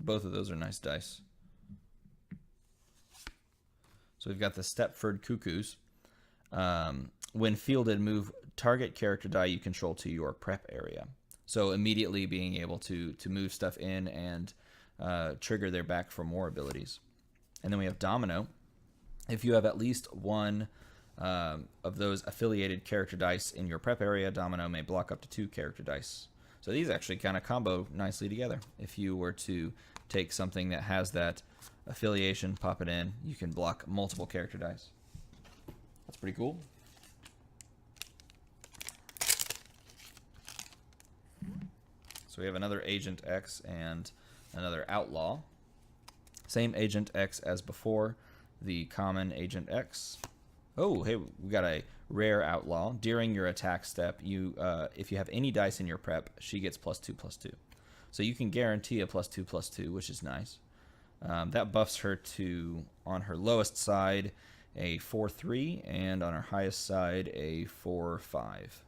Both of those are nice dice. So we've got the Stepford Cuckoos. When fielded, move target character die you control to your prep area. So immediately being able to move stuff in and trigger their back for more abilities. And then we have Domino. If you have at least one of those affiliated character dice in your prep area, Domino may block up to 2 character dice. So these actually kind of combo nicely together. If you were to take something that has that affiliation, pop it in, you can block multiple character dice. That's pretty cool. So we have another Agent X and another Outlaw. Same Agent X as before, the common Agent X. Oh, hey, we got a rare Outlaw. During your attack step, if you have any dice in your prep, she gets +2/+2. So you can guarantee a +2/+2, which is nice. That buffs her to, on her lowest side, a 4/3, and on her highest side, a 4/5.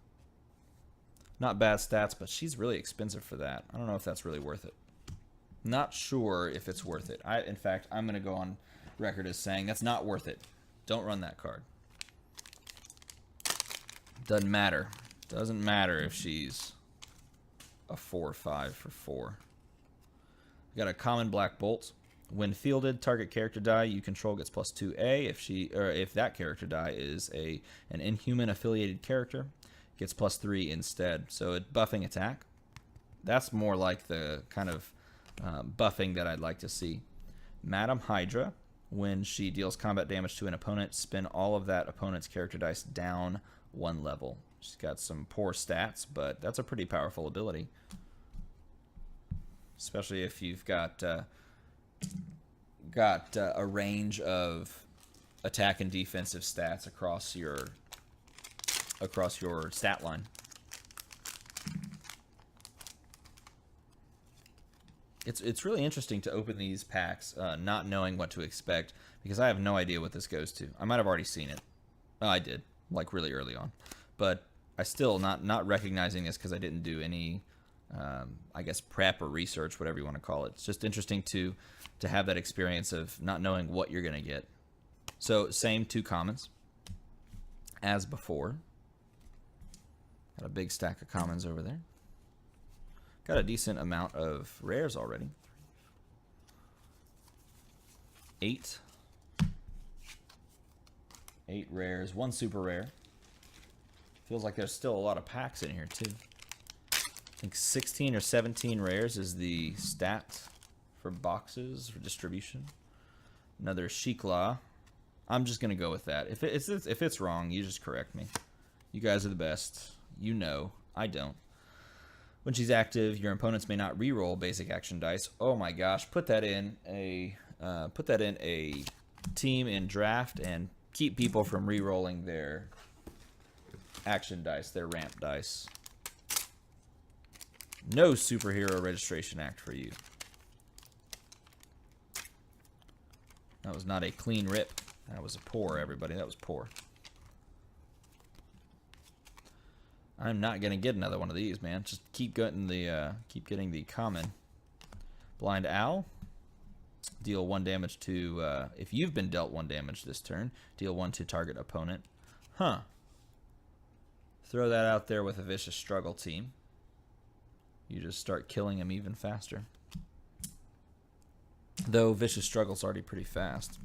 Not bad stats, but she's really expensive for that. I don't know if that's really worth it. Not sure if it's worth it. In fact, I'm going to go on record as saying that's not worth it. Don't run that card. Doesn't matter. Doesn't matter if she's a 4/5 for 4. We got a common Black Bolt. When fielded, target character die you control gets +2A. If that character die is an inhuman affiliated character, gets +3 instead. So it's buffing attack. That's more like the kind of buffing that I'd like to see. Madam Hydra, when she deals combat damage to an opponent, spin all of that opponent's character dice down 1 level. She's got some poor stats, but that's a pretty powerful ability. Especially if you've got a range of attack and defensive stats across your stat line. It's really interesting to open these packs not knowing what to expect, because I have no idea what this goes to. I might have already seen it. Oh, I did, like really early on, but I still not recognizing this because I didn't do any I guess prep or research, whatever you want to call it. It's just interesting to have that experience of not knowing what you're gonna get. So same 2 commons as before. Got a big stack of commons over there. Got a decent amount of rares already. 8 rares, 1 super rare. Feels like there's still a lot of packs in here too. I think 16 or 17 rares is the stat for boxes for distribution. Another Shikla. I'm just gonna go with that. If it's wrong, you just correct me. You guys are the best. You know, I don't. When she's active, your opponents may not reroll basic action dice. Oh my gosh, put that in a team in draft and keep people from rerolling their action dice, their ramp dice. No superhero registration act for you. That was not a clean rip. That was a poor, everybody. That was poor. I'm not gonna get another one of these, man. Just keep getting the common. Blind Owl. Deal 1 damage to if you've been dealt 1 damage this turn, deal 1 to target opponent. Huh. Throw that out there with a Vicious Struggle team. You just start killing him even faster. Though Vicious Struggle's already pretty fast.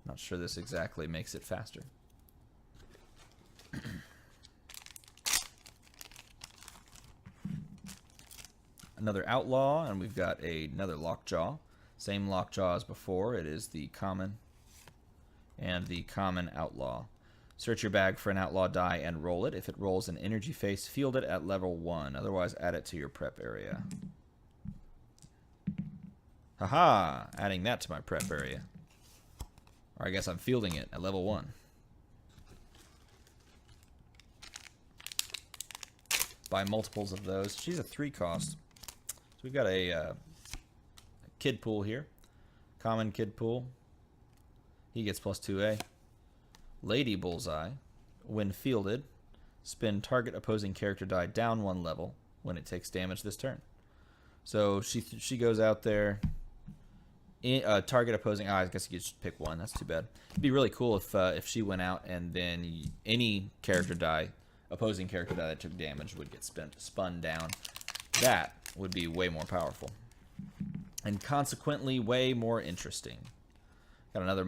Not sure this exactly makes it faster. Another Outlaw, and we've got another Lockjaw. Same Lockjaw as before. It is the common and the common Outlaw. Search your bag for an Outlaw die and roll it. If it rolls an energy face, field it at level 1. Otherwise, add it to your prep area. Haha! Adding that to my prep area. Or I guess I'm fielding it at level 1. Buy multiples of those. She's a 3 cost. So we've got a Kid Pool here. Common Kid Pool. He gets +2A. Lady Bullseye. When fielded, spin target opposing character die down 1 level when it takes damage this turn. So she goes out there, Target opposing. Oh, I guess you could just pick one. That's too bad. It'd be really cool if she went out and then any character die, opposing character die that took damage would get spun down. That would be way more powerful. And consequently, way more interesting. Got another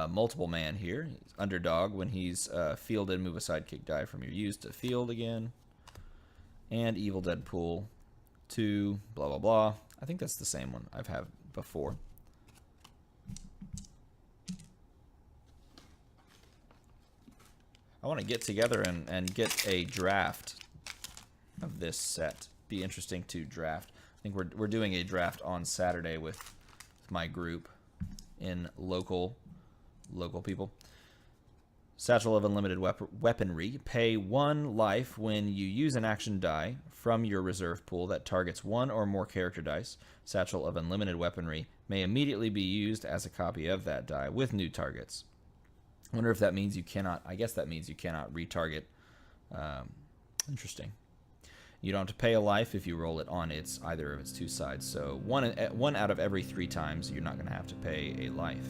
multiple man here. He's underdog. When he's fielded, move a sidekick die from your use to field again. And evil Deadpool. 2, blah, blah, blah. I think that's the same one I've had before. I want to get together and get a draft of this set. Be interesting to draft. I think we're doing a draft on Saturday with my group in local people. Satchel of Unlimited Weaponry. Pay 1 life when you use an action die from your reserve pool that targets 1 or more character dice. Satchel of Unlimited Weaponry may immediately be used as a copy of that die with new targets. I wonder if that means you cannot... I guess that means you cannot retarget. Interesting. You don't have to pay a life if you roll it on either of its 2 sides. So one out of every 3 times, you're not going to have to pay a life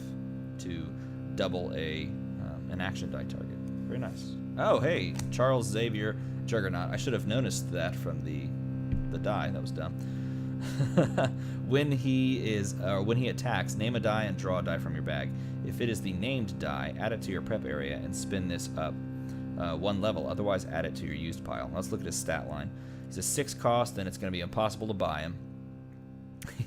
to double an action die target. Very nice. Oh, hey, Charles Xavier Juggernaut. I should have noticed that from the die. That was dumb. When he attacks, name a die and draw a die from your bag. If it is the named die, add it to your prep area and spin this up 1 level. Otherwise, add it to your used pile. Let's look at his stat line. He's a 6 cost, and it's going to be impossible to buy him.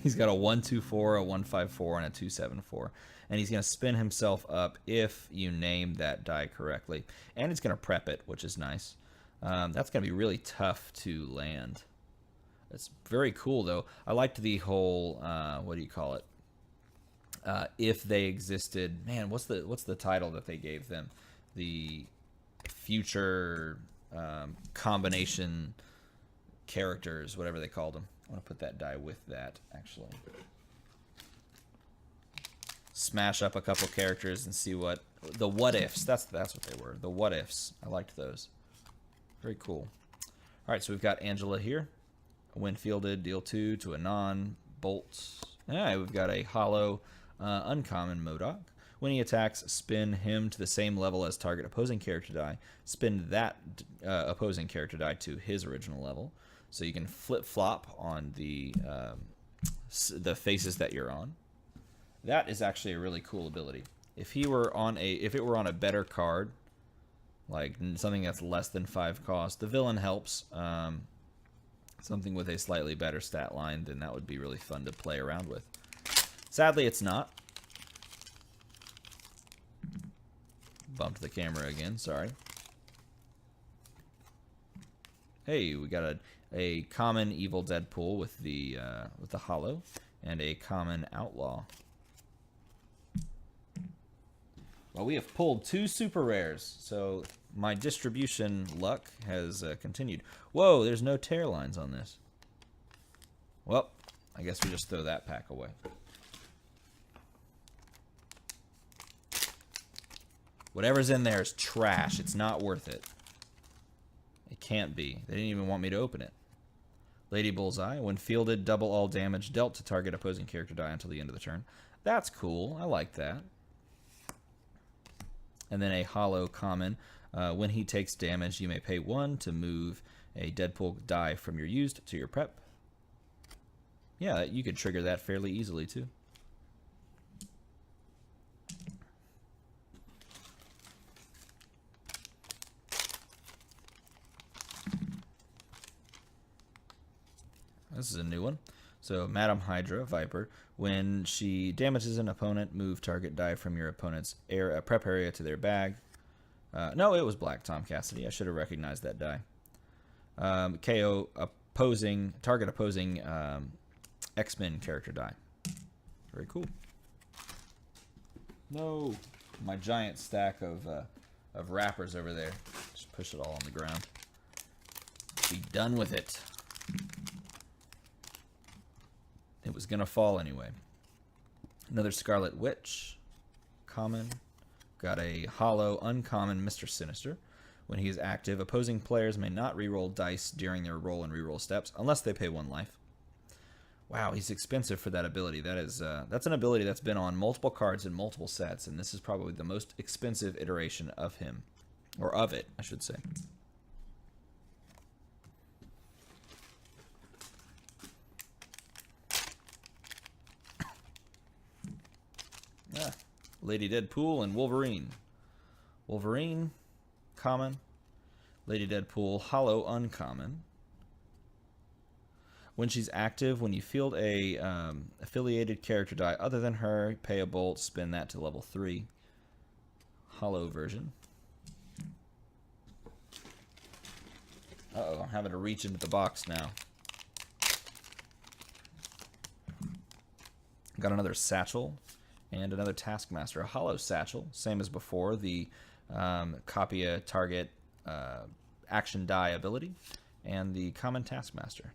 He's got a 1-2-4, a 1-5-4, and a 2-7-4. And he's going to spin himself up if you name that die correctly. And it's going to prep it, which is nice. That's going to be really tough to land. It's very cool, though. I liked the whole, what do you call it? If they existed, man, what's the title that they gave them? The future combination characters, whatever they called them. I want to put that die with that, actually. Smash up a couple characters and see what the what ifs. That's what they were. The what ifs. I liked those. Very cool. All right, so we've got Angela here. When fielded, deal 2 to a non-bolt. Yeah, we've got a hollow uncommon MODOK. When he attacks, spin him to the same level as target opposing character die. Spin that opposing character die to his original level. So you can flip-flop on the faces that you're on. That is actually a really cool ability. If it were on a better card, like something that's less than 5 cost, the villain helps. Something with a slightly better stat line, then that would be really fun to play around with. Sadly, it's not. Bumped the camera again, sorry. Hey, we got a common evil Deadpool with the hollow, and a common outlaw. Well, we have pulled 2 super rares, so my distribution luck has continued. Whoa, there's no tear lines on this. Well, I guess we just throw that pack away. Whatever's in there is trash. It's not worth it. It can't be. They didn't even want me to open it. Lady Bullseye. When fielded, double all damage dealt to target opposing character die until the end of the turn. That's cool. I like that. And then a hollow common. When he takes damage, you may pay 1 to move a Deadpool die from your used to your prep. Yeah, you could trigger that fairly easily, too. This is a new one. So, Madam Hydra, Viper. When she damages an opponent, move target die from your opponent's prep area to their bag. No, it was Black Tom Cassidy. I should have recognized that die. KO target opposing X-Men character die. Very cool. No, my giant stack of wrappers over there. Just push it all on the ground. Be done with it. It was gonna fall anyway. Another Scarlet Witch. Common. Got a hollow, uncommon Mr. Sinister. When he is active, opposing players may not reroll dice during their roll and reroll steps unless they pay 1 life. Wow, he's expensive for that ability. That is that's an ability that's been on multiple cards in multiple sets, and this is probably the most expensive iteration of him, or of it, I should say. Lady Deadpool and Wolverine. Wolverine, common. Lady Deadpool, hollow, uncommon. When she's active, when you field a affiliated character die other than her, pay a bolt, spin that to level 3. Hollow version. Uh-oh, I'm having to reach into the box now. Got another satchel. And another Taskmaster, a hollow satchel, same as before, the copy a target action die ability, and the common Taskmaster.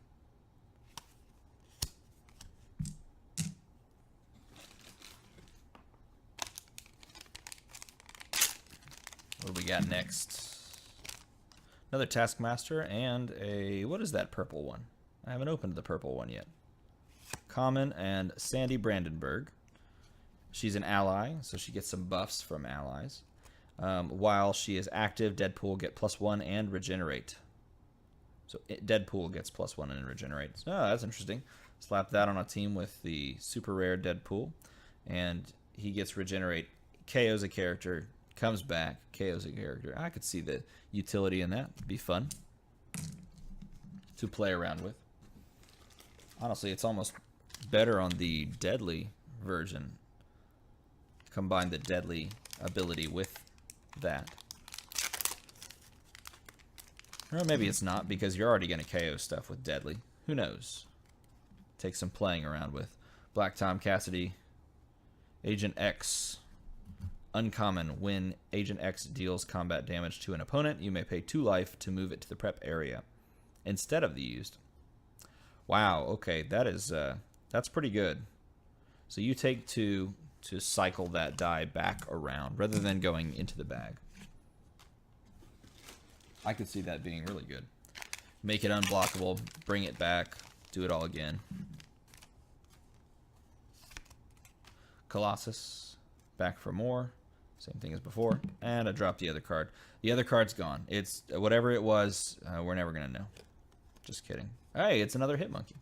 What do we got next? Another Taskmaster and a, what is that purple one? I haven't opened the purple one yet. Common and Sandy Brandenburg. She's an ally, so she gets some buffs from allies. While she is active, Deadpool get +1 and regenerate. So Deadpool gets +1 and regenerate. Oh, that's interesting. Slap that on a team with the super rare Deadpool, and he gets regenerate. KOs a character, comes back, KOs a character. I could see the utility in that. It'd be fun to play around with. Honestly, it's almost better on the deadly version. Combine the deadly ability with that. Or maybe it's not, because you're already going to KO stuff with deadly. Who knows? Take some playing around with. Black Tom Cassidy. Agent X. Uncommon. When Agent X deals combat damage to an opponent, you may pay 2 life to move it to the prep area instead of the used. Wow, okay, that is that's pretty good. So you take 2 to cycle that die back around rather than going into the bag. I could see that being really good. Make it unblockable, bring it back, do it all again. Colossus, back for more. Same thing as before. And I dropped the other card. The other card's gone. It's whatever it was, we're never going to know. Just kidding. Hey, it's another Hit Monkey.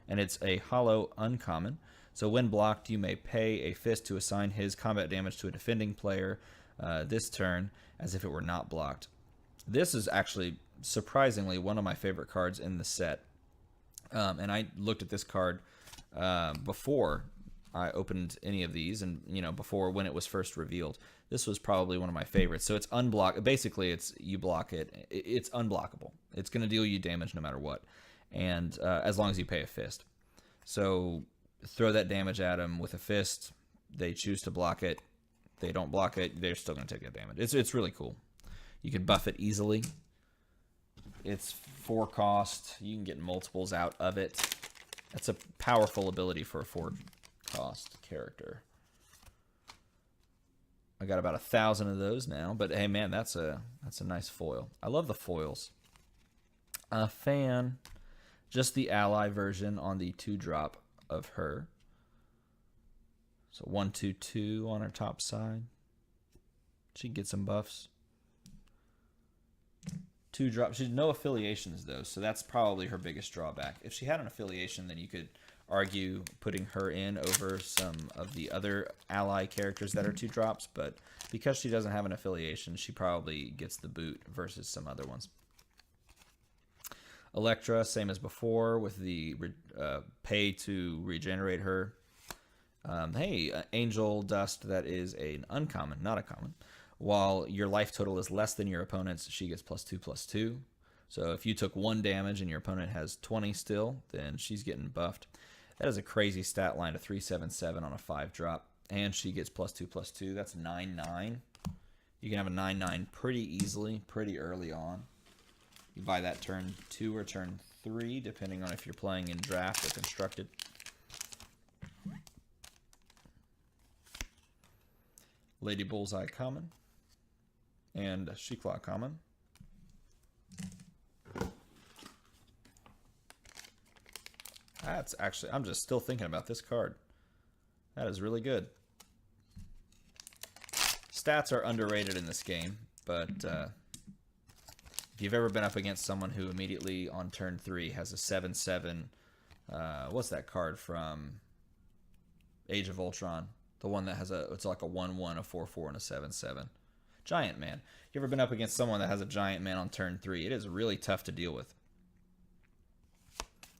And it's a hollow uncommon. So when blocked, you may pay a fist to assign his combat damage to a defending player this turn, as if it were not blocked. This is actually, surprisingly, one of my favorite cards in the set. And I looked at this card before I opened any of these, and before when it was first revealed. This was probably one of my favorites. So it's unblock. Basically, it's you block it. It's unblockable. It's going to deal you damage no matter what, and as long as you pay a fist. So throw that damage at them with a fist. They choose to block it. They don't block it. They're still going to take that damage. It's really cool. You can buff it easily. It's 4 cost. You can get multiples out of it. That's a powerful ability for a 4 cost character. I got about 1,000 of those now, but hey man, that's a nice foil. I love the foils. Fan, just the ally version on the 2-drop of her. So 1/2/2 on her top side. She can get some buffs. 2-drop. She's no affiliations though, so that's probably her biggest drawback. If she had an affiliation, then you could argue putting her in over some of the other ally characters that are 2-drops, but because she doesn't have an affiliation, she probably gets the boot versus some other ones. Elektra, same as before, with the pay to regenerate her. Hey, Angel Dust, that is an uncommon, not a common. While your life total is less than your opponent's, she gets +2/+2. So if you took 1 damage and your opponent has 20 still, then she's getting buffed. That is a crazy stat line, to 377 on a 5-drop. And she gets +2/+2. That's 9/9. You can have a 9/9 pretty easily, pretty early on. You buy that turn 2 or turn 3, depending on if you're playing in draft or constructed. Lady Bullseye common. And She-Claw common. That's actually, I'm just still thinking about this card. That is really good. Stats are underrated in this game, but if you've ever been up against someone who immediately on turn 3 has a 7/7, what's that card from Age of Ultron? The one that has it's like a 1/1, a 4/4, and a 7/7. Giant Man. You ever been up against someone that has a Giant Man on turn 3? It is really tough to deal with.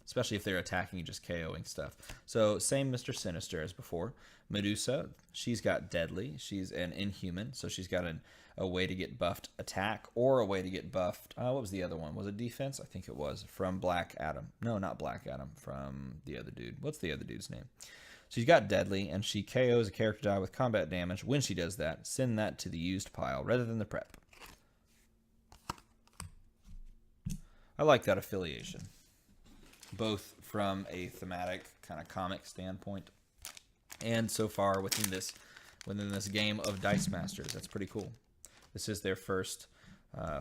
Especially if they're attacking, just KOing stuff. So, same Mr. Sinister as before. Medusa, she's got Deadly. She's an Inhuman, so she's got a way to get buffed attack or a way to get buffed. What was the other one? Was it defense? I think it was. From Black Adam. No, not Black Adam. From the other dude. What's the other dude's name? She's got Deadly, and she KOs a character die with combat damage. When she does that, send that to the used pile rather than the prep. I like that affiliation. Both from a thematic kind of comic standpoint, and so far within this game of Dice Masters. That's pretty cool. This is their first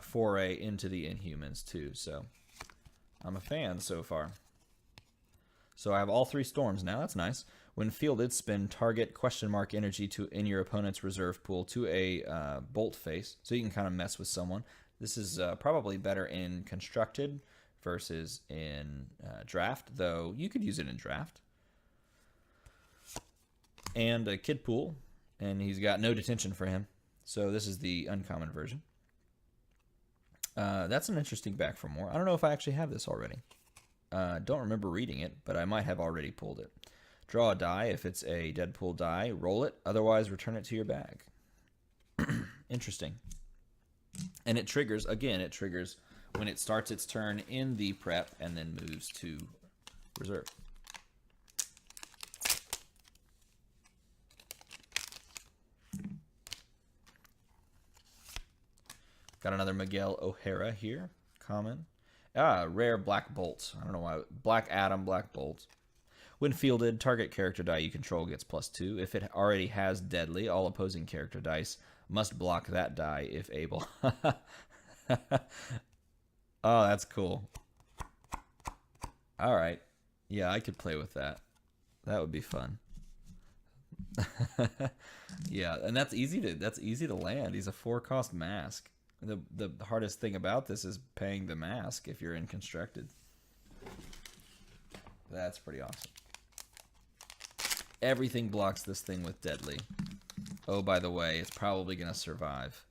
foray into the Inhumans too, so I'm a fan so far. So I have all 3 storms now. That's nice. When fielded, spin target ? Energy in your opponent's reserve pool to a bolt face, so you can kind of mess with someone. This is probably better in constructed versus in draft, though you could use it in draft. And a Kid Pool, and he's got no detention for him. So this is the uncommon version. That's an interesting back for more. I don't know if I actually have this already. Don't remember reading it, but I might have already pulled it. Draw a die. If it's a Deadpool die, roll it. Otherwise, return it to your bag. Interesting. And it triggers, again, it triggers when it starts its turn in the prep and then moves to reserve. Got another Miguel O'Hara here. Common. Rare Black Bolt. I don't know why. Black Adam, Black Bolt. When fielded, target character die you control gets +2. If it already has Deadly, all opposing character dice must block that die if able. Oh, that's cool. All right. Yeah, I could play with that. That would be fun. Yeah, and that's easy to land. He's a 4-cost mask. The hardest thing about this is paying the mask if you're in constructed. That's pretty awesome. Everything blocks this thing with Deadly. Oh, by the way, it's probably going to survive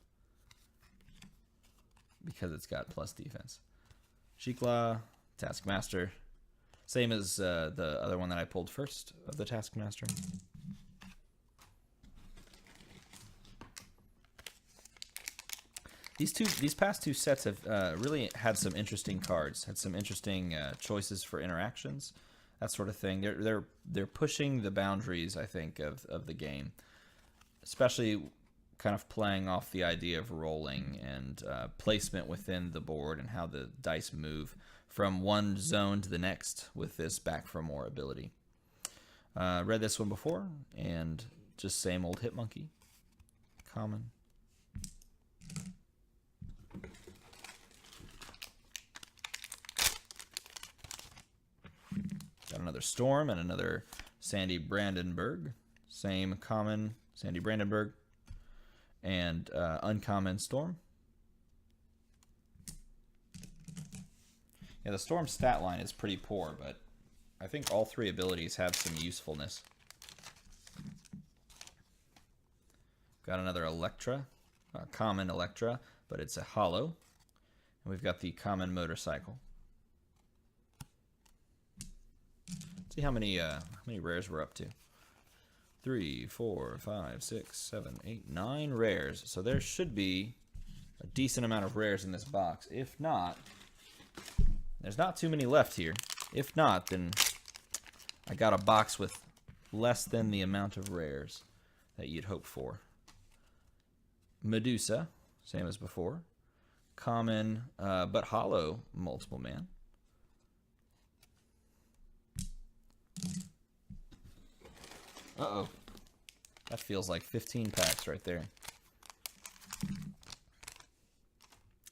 because it's got plus defense. Shikla, Taskmaster. Same as the other one that I pulled first of the Taskmaster. These past 2 sets have really had some interesting cards, had some interesting choices for interactions, that sort of thing. They're pushing the boundaries, I think, of the game, especially kind of playing off the idea of rolling and placement within the board and how the dice move from one zone to the next with this back for more ability. Read this one before, and just same old Hit Monkey. Common. Got another Storm and another Sandy Brandenburg. Same common Sandy Brandenburg. And uncommon Storm. Yeah, the Storm stat line is pretty poor, but I think all 3 abilities have some usefulness. Got another Electra, common Electra, but it's a hollow. And we've got the common Motorcycle. Let's see how many rares we're up to. 3, 4, 5, 6, 7, 8, 9 rares. So there should be a decent amount of rares in this box. If not, there's not too many left here. If not, then I got a box with less than the amount of rares that you'd hope for. Medusa, same as before. Common, but hollow multiple man. Uh-oh. That feels like 15 packs right there.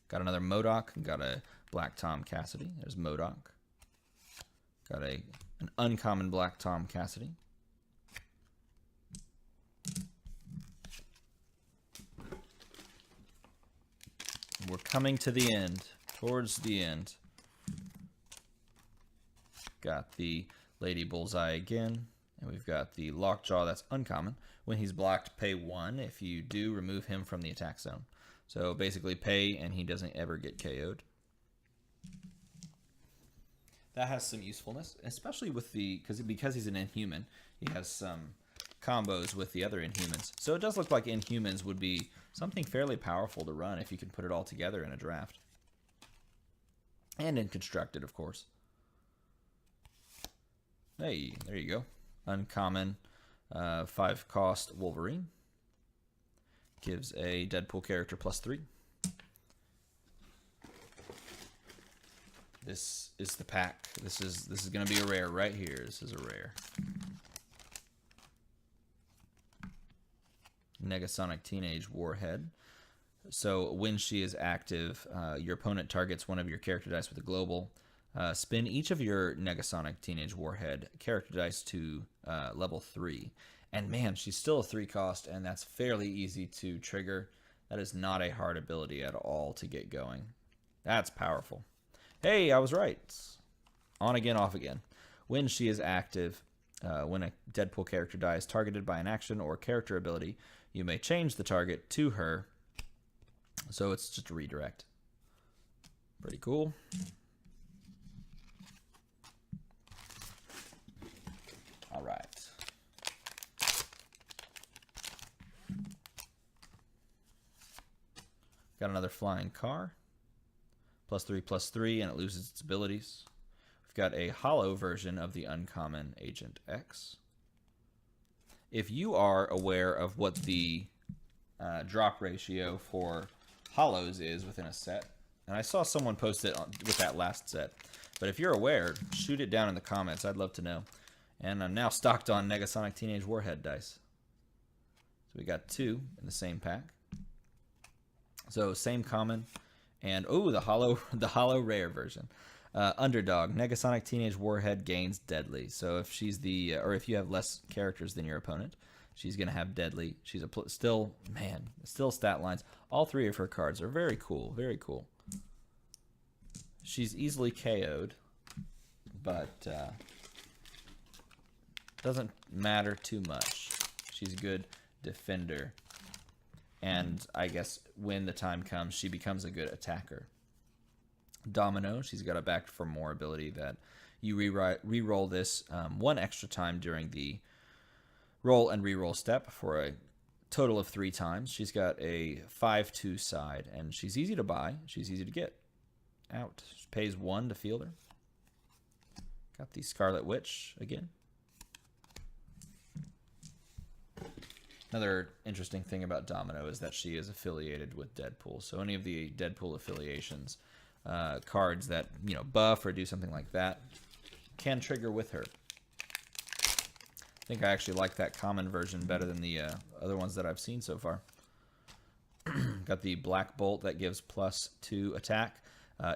Got another MODOK. Got a Black Tom Cassidy. There's MODOK. Got a an uncommon black Tom Cassidy. We're coming to the end, towards the end. Got the Lady Bullseye again, and we've got the Lockjaw, that's uncommon. When he's blocked, pay 1. If you do, remove him from the attack zone. So basically pay, and he doesn't ever get KO'd. That has some usefulness, especially with the, because he's an Inhuman, he has some combos with the other Inhumans. So it does look like Inhumans would be something fairly powerful to run if you can put it all together in a draft. And in Constructed, of course. Hey, there you go. Uncommon 5-cost Wolverine. Gives a Deadpool character +3. This is the pack. This is going to be a rare right here. This is a rare. Negasonic Teenage Warhead. So when she is active, your opponent targets one of your character dice with a global. Spin each of your Negasonic Teenage Warhead character dice to level 3. And man, she's still a 3-cost, and that's fairly easy to trigger. That is not a hard ability at all to get going. That's powerful. Hey, I was right. On again, off again. When she is active, when a Deadpool character dies targeted by an action or character ability, you may change the target to her. So it's just a redirect. Pretty cool. All right. Got another flying car. +3/+3, and it loses its abilities. We've got a hollow version of the uncommon Agent X. If you are aware of what the drop ratio for hollows is within a set, and I saw someone post it with that last set, but if you're aware, shoot it down in the comments. I'd love to know. And I'm now stocked on Negasonic Teenage Warhead dice. So we got 2 in the same pack. So same common, and oh, the hollow rare version. Underdog, Negasonic Teenage Warhead gains Deadly. So if she's the, or if you have less characters than your opponent, she's gonna have Deadly. She's a still stat lines. All 3 of her cards are very cool, very cool. She's easily KO'd, but doesn't matter too much. She's a good defender. And I guess when the time comes, she becomes a good attacker. Domino, she's got a back for more ability that you re-roll this 1 extra time during the roll and re-roll step for a total of 3 times. She's got a 5/2 side, and she's easy to buy. She's easy to get out. She pays 1 to field her. Got the Scarlet Witch again. Another interesting thing about Domino is that she is affiliated with Deadpool. So any of the Deadpool affiliations, cards that buff or do something like that, can trigger with her. I think I actually like that common version better than the other ones that I've seen so far. Got the Black Bolt that gives +2 attack.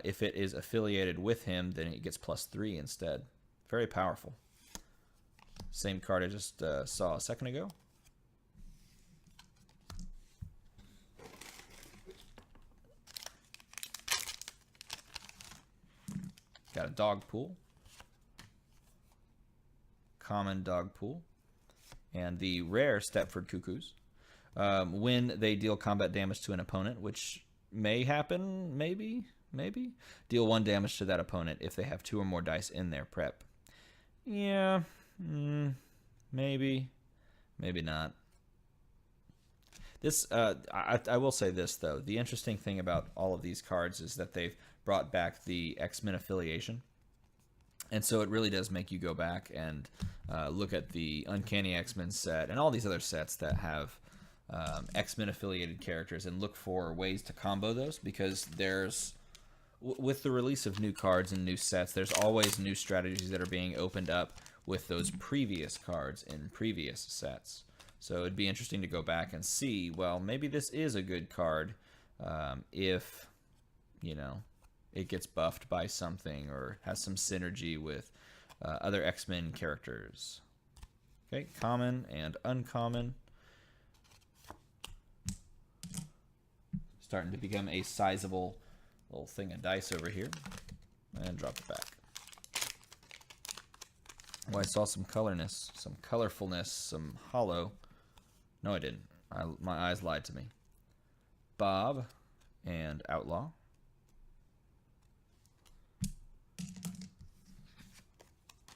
If it is affiliated with him, then it gets +3 instead. Very powerful. Same card I just saw a second ago. Got a Dogpool. Common Dogpool. And the rare Stepford Cuckoos. When they deal combat damage to an opponent, which may happen, maybe, deal 1 damage to that opponent if they have 2 or more dice in their prep. Yeah, maybe not. This, I will say this, though. The interesting thing about all of these cards is that they've brought back the X-Men affiliation. And so it really does make you go back and look at the Uncanny X-Men set and all these other sets that have X-Men affiliated characters and look for ways to combo those, because there's, with the release of new cards and new sets, there's always new strategies that are being opened up with those previous cards in previous sets. So it'd be interesting to go back and see, well, maybe this is a good card if, it gets buffed by something or has some synergy with other X-Men characters. Okay, common and uncommon. Starting to become a sizable little thing of dice over here. And drop it back. Oh, I saw some colorness, some colorfulness, some hollow. No, I didn't. My eyes lied to me. Bob and Outlaw.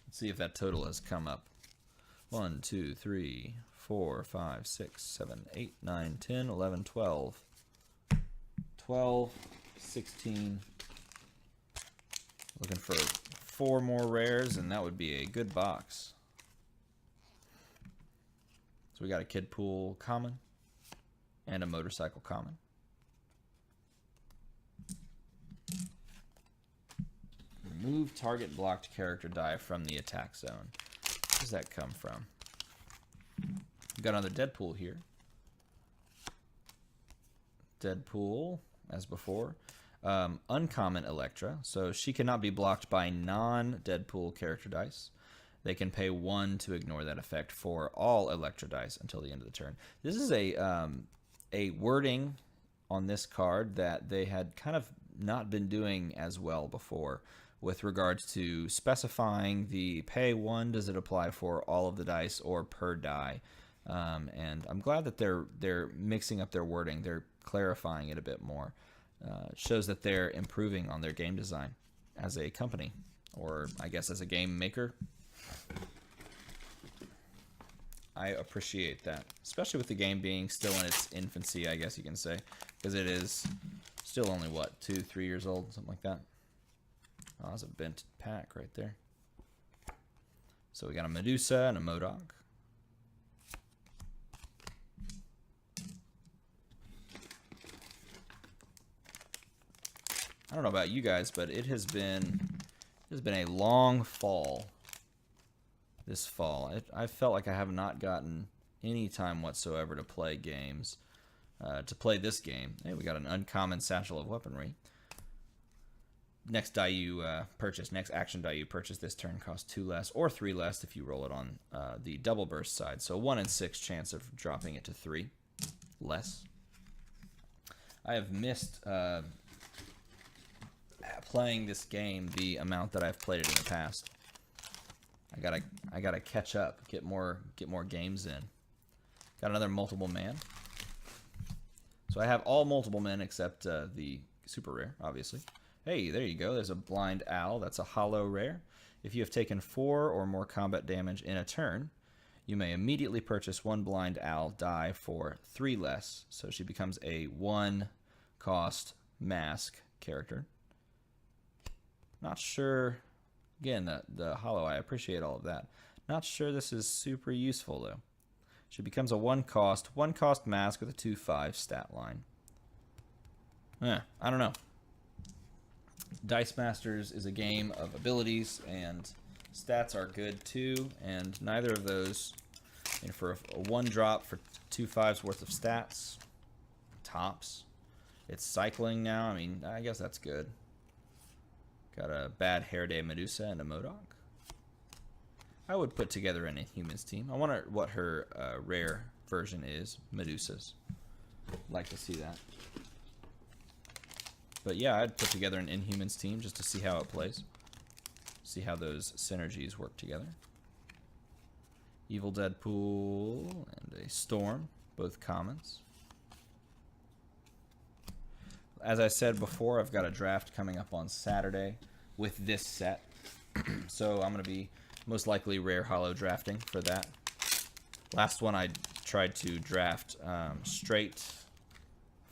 Let's see if that total has come up. 1, 2, 3, 4, 5, 6, 7, 8, 9, 10, 11, 12. 12, 16. Looking for 4 more rares, and that would be a good box. So we got a Kid Pool common and a motorcycle common. Remove target blocked character die from the attack zone. Where does that come from? We've got another Deadpool here. Deadpool, as before. Uncommon Elektra, so she cannot be blocked by non-Deadpool character dice. They can pay 1 to ignore that effect for all Elektra dice until the end of the turn. This is a wording on this card that they had kind of not been doing as well before with regards to specifying the pay 1, does it apply for all of the dice or per die? And I'm glad that they're mixing up their wording. They're clarifying it a bit more. It shows that they're improving on their game design as a company, or I guess as a game maker. I appreciate that, especially with the game being still in its infancy, I guess you can say, because it is still only, what, 2, 3 years old, something like that. Oh, that's a bent pack right there. So we got a Medusa and a MODOK. I don't know about you guys, but it has been a long fall this fall. I felt like I have not gotten any time whatsoever to play games, to play this game. Hey, we got an uncommon Satchel of Weaponry. Next die you purchase, next action die you purchase this turn costs 2 less or 3 less if you roll it on the double burst side. So 1 in 6 chance of dropping it to 3 less. I have missed playing this game the amount that I've played it in the past. I gotta catch up, get more games in. Got another multiple man. So I have all multiple men except the super rare, obviously. Hey, there you go. There's a blind owl. That's a hollow rare. If you have taken 4 or more combat damage in a turn, you may immediately purchase 1 blind owl die for 3 less. So she becomes a 1 cost mask character. Not sure. Again, the hollow, I appreciate all of that. Not sure this is super useful, though. She becomes a 1 cost mask with a 2/5 stat line. I don't know. Dice Masters is a game of abilities, and stats are good too, and neither of those, for a 1 drop for 2/5's worth of stats, tops. It's cycling now. I mean, I guess that's good. Got a Bad Hair Day Medusa and a MODOK. I would put together an Inhumans team. I wonder what her rare version is. Medusa's. Like to see that. But yeah, I'd put together an Inhumans team just to see how it plays. See how those synergies work together. Evil Deadpool and a Storm, both commons. As I said before, I've got a draft coming up on Saturday with this set. So I'm going to be most likely rare hollow drafting for that. Last one I tried to draft straight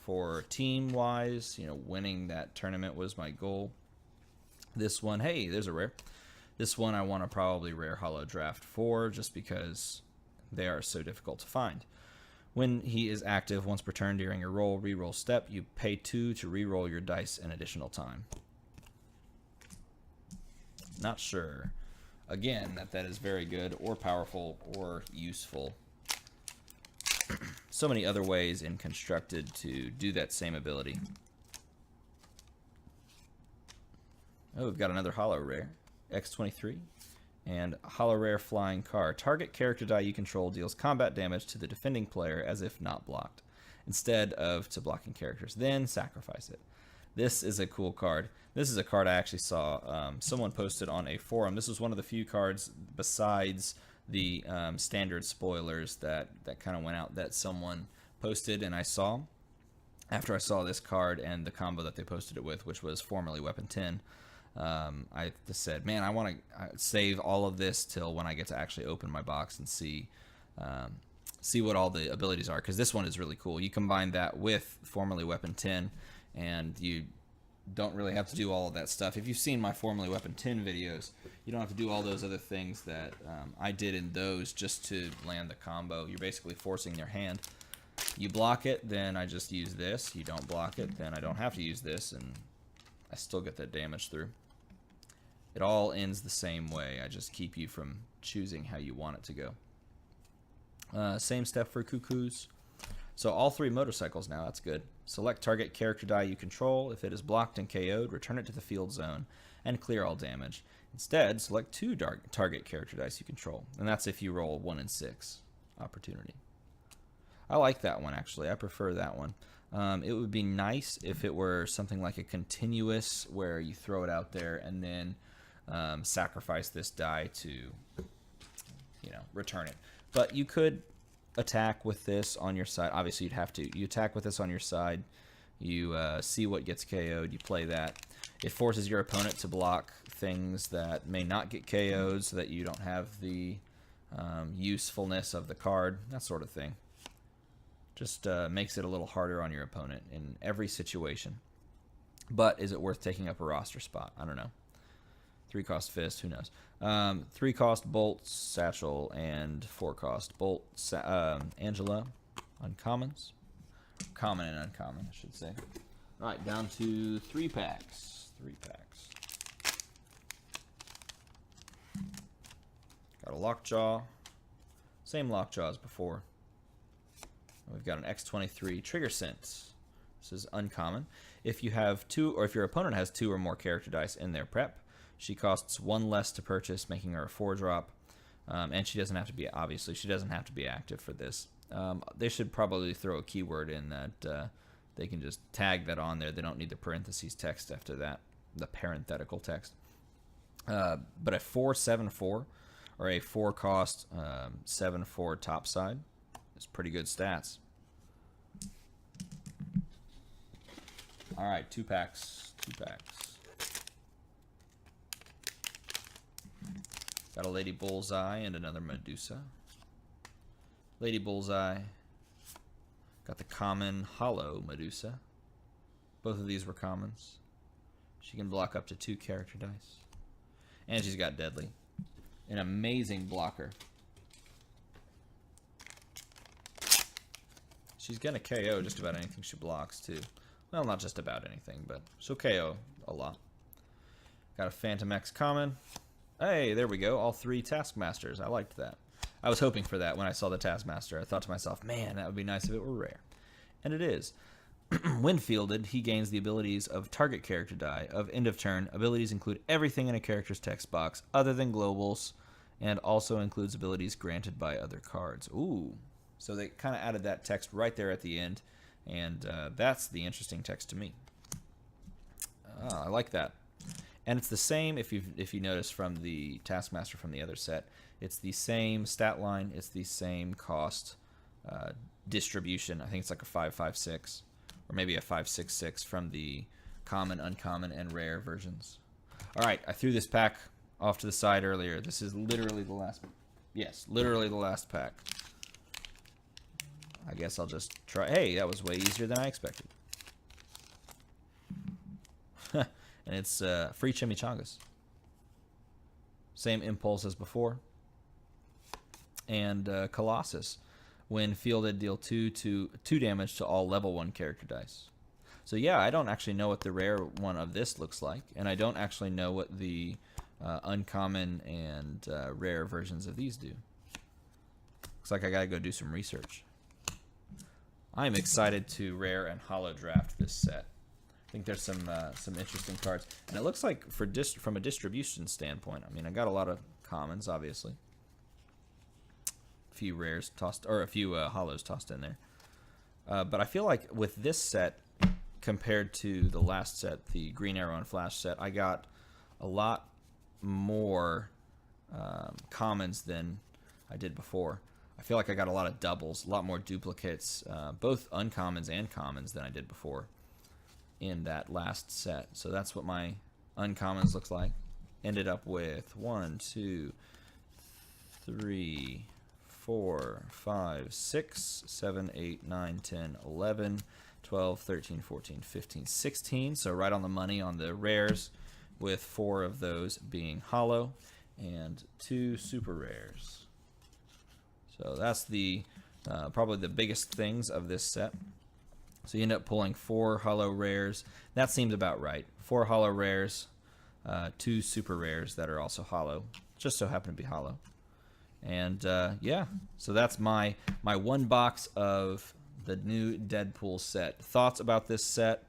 for team-wise. Winning that tournament was my goal. This one, hey, there's a rare. This one I want to probably rare hollow draft for just because they are so difficult to find. When he is active once per turn during your reroll step, you pay 2 to reroll your dice an additional time. Not sure, again, that is very good or powerful or useful. So many other ways in Constructed to do that same ability. Oh, we've got another hollow rare. X23 And Hollow Rare Flying card. Target character die you control deals combat damage to the defending player as if not blocked, instead of to blocking characters. Then sacrifice it. This is a cool card. This is a card I actually saw someone posted on a forum. This was one of the few cards besides the standard spoilers that kind of went out that someone posted and I saw. After I saw this card and the combo that they posted it with, which was formerly Weapon 10, I just said, man, I want to save all of this till when I get to actually open my box and see what all the abilities are, because this one is really cool. You combine that with formerly Weapon 10, and you don't really have to do all of that stuff. If you've seen my formerly Weapon 10 videos, you don't have to do all those other things that I did in those just to land the combo. You're basically forcing their hand. You block it, then I just use this. You don't block it, then I don't have to use this, and I still get that damage through. It all ends the same way. I just keep you from choosing how you want it to go. Same step for Cuckoos. So all 3 motorcycles now, that's good. Select target character die you control. If it is blocked and KO'd, return it to the field zone and clear all damage. Instead, select 2 target character dice you control, and that's if you roll 1 in 6 opportunity. I like that one, actually. I prefer that one. It would be nice if it were something like a continuous where you throw it out there and then sacrifice this die to, return it. But you could attack with this on your side. Obviously, you'd have to. You attack with this on your side. You see what gets KO'd. You play that. It forces your opponent to block things that may not get KO'd so that you don't have the usefulness of the card, that sort of thing. Just makes it a little harder on your opponent in every situation. But is it worth taking up a roster spot? I don't know. 3-cost Fist, who knows? 3-cost Bolt, Satchel, and 4-cost Bolt, Angela, uncommons. Common and uncommon, I should say. All right, down to 3 packs. 3 packs. Got a Lockjaw. Same Lockjaw as before. We've got an X23 Trigger Sense. This is uncommon. If you have 2, or if your opponent has 2 or more character dice in their prep, she costs 1 less to purchase, making her a 4-drop. And she doesn't have to be, obviously, she doesn't have to be active for this. They should probably throw a keyword in that they can just tag that on there. They don't need the parentheses text after that, the parenthetical text. But a 4/7/4 or a 4-cost 7/4 topside is pretty good stats. All right, 2 packs. 2 packs. Got a Lady Bullseye and another Medusa. Lady Bullseye. Got the common Hollow Medusa. Both of these were commons. She can block up to 2 character dice. And she's got Deadly. An amazing blocker. She's going to KO just about anything she blocks, too. Well, not just about anything, but she'll KO a lot. Got a Phantom X common. Hey, there we go. All 3 Taskmasters. I liked that. I was hoping for that when I saw the Taskmaster. I thought to myself, man, that would be nice if it were rare. And it is. When fielded, he gains the abilities of target character die of end of turn. Abilities include everything in a character's text box other than globals, and also includes abilities granted by other cards. Ooh. So they kind of added that text right there at the end, and that's the interesting text to me. I like that. And it's the same, if you notice from the Taskmaster from the other set, it's the same stat line, it's the same cost distribution. I think it's like a 5.56 or maybe a 5.66 from the common, uncommon, and rare versions. All right, I threw this pack off to the side earlier. This is literally the last, yes, literally the last pack. I guess I'll just try. Hey, that was way easier than I expected. And it's free chimichangas. Same impulse as before. And Colossus. When fielded, deal 2 damage to all level 1 character dice. So yeah, I don't actually know what the rare one of this looks like. And I don't actually know what the uncommon and rare versions of these do. Looks like I gotta go do some research. I'm excited to rare and hollow draft this set. I think there's some interesting cards, and it looks like from a distribution standpoint, I mean, I got a lot of commons, obviously. A few rares tossed, or a few hollows tossed in there. But I feel like with this set, compared to the last set, the Green Arrow and Flash set, I got a lot more commons than I did before. I feel like I got a lot of doubles, a lot more duplicates, both uncommons and commons than I did before in that last set. So that's what my uncommons looks like. Ended up with 1, 2, 3, 4, 5, 6, 7, 8, 9, 10, 11, 12, 13, 14, 15, 16. So right on the money on the rares, with 4 of those being hollow and 2 super rares. So that's the probably the biggest things of this set. So you end up pulling 4 hollow rares. That seems about right. 4 hollow rares, 2 super rares that are also hollow. Just so happen to be hollow. And yeah, so that's my one box of the new Deadpool set. Thoughts about this set?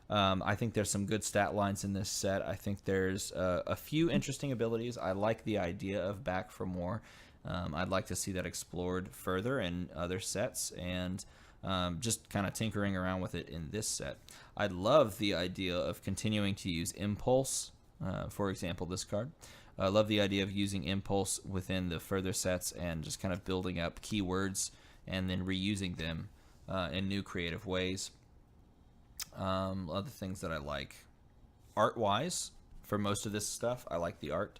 I think there's some good stat lines in this set. I think there's a few interesting abilities. I like the idea of Back for More. I'd like to see that explored further in other sets, and just kind of tinkering around with it in this set. I love the idea of continuing to use Impulse, for example, this card. I love the idea of using Impulse within the further sets and just kind of building up keywords and then reusing them in new creative ways. Other things that I like, art-wise, for most of this stuff, I like the art.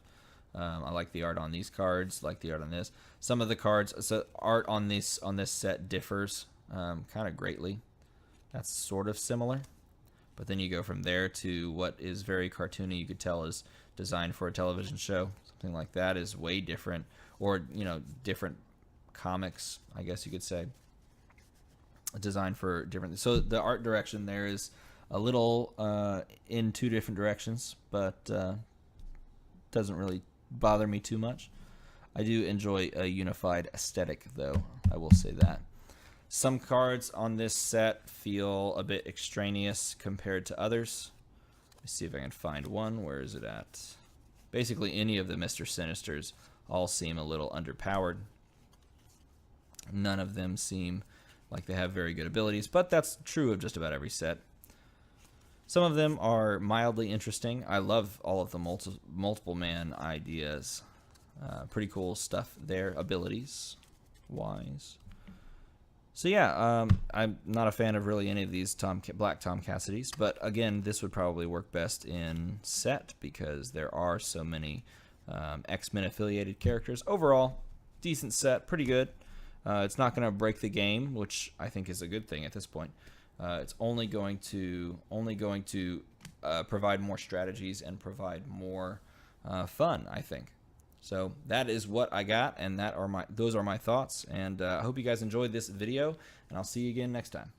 I like the art on these cards, like the art on this. Some of the cards, so art on this set differs kind of greatly. That's sort of similar, but then you go from there to what is very cartoony. You could tell is designed for a television show. Something like that is way different, or different comics, I guess you could say. Designed for different. So the art direction there is a little in 2 different directions, but doesn't really bother me too much. I do enjoy a unified aesthetic, though. I will say that. Some cards on this set feel a bit extraneous compared to others. Let's see if I can find one. Where is it at? Basically, any of the Mr. Sinisters all seem a little underpowered. None of them seem like they have very good abilities, but that's true of just about every set. Some of them are mildly interesting. I love all of the multiple man ideas. Pretty cool stuff there, abilities-wise. So yeah, I'm not a fan of really any of these Black Tom Cassidys, but again, this would probably work best in set because there are so many X-Men affiliated characters. Overall, decent set, pretty good. It's not going to break the game, which I think is a good thing at this point. It's only going to provide more strategies and provide more fun, I think. So that is what I got, and those are my thoughts. And I hope you guys enjoyed this video, and I'll see you again next time.